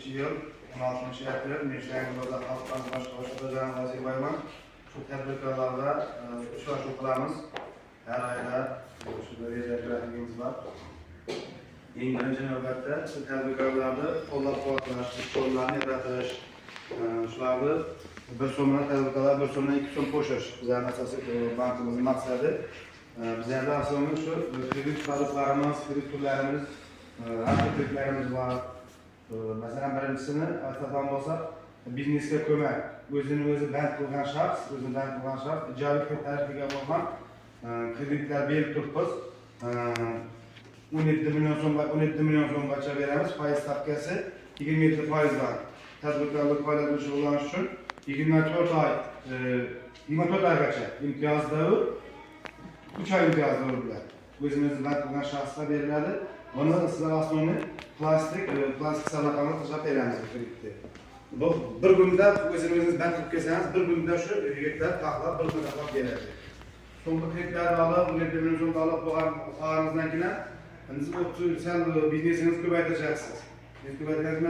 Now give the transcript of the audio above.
yıl 16. aprel Meşlengi'de halktan başlayacağım vaziyetlerden şu tedbirlerle uçuş okullarımız her ayda şurada rezervlerimiz var. Yeni önce nöbette şu tedbirlerde kollab-quvvatlash, şkollarni yaratish, shularni bir so'mdan tadbirkorlar bir so'mdan 2 so'm qo'shish bizning asosiy bankimizning maqsadi. Bizlarda asosan shu kredit produktlarimiz, kredit turlarimiz, kreditlarimiz var. Masalan, birinchisini aytadigan bo'lsak, biznesga ko'mak. O'zini o'zi band qilgan shaxs, ijobiy tarifiga bo'lgan kreditlar berib turibmiz. 17 million so'mgacha beramiz. Foiz stavkasi 27%dan. Tadbirkorlik faoliyatini shug'ullanish uchun 24 oygacha imtiyoz davr, 3 oy imtiyoz davr bilan o'zimizni band qilgan shaxsga beriladi. Buni sizlar asosiy plastik salaqani tuzab beramiz kreditni. Bu bir kunda o'zingizni band qilib kelsangiz, bir kunda shu gektar taxlab, bir kunda taxlab beradi. So'nggi kreditlarni olib, 17 million so'm olib bo'lgan faoliyatdan keyin siz biznesingizni ko'paytirasiz.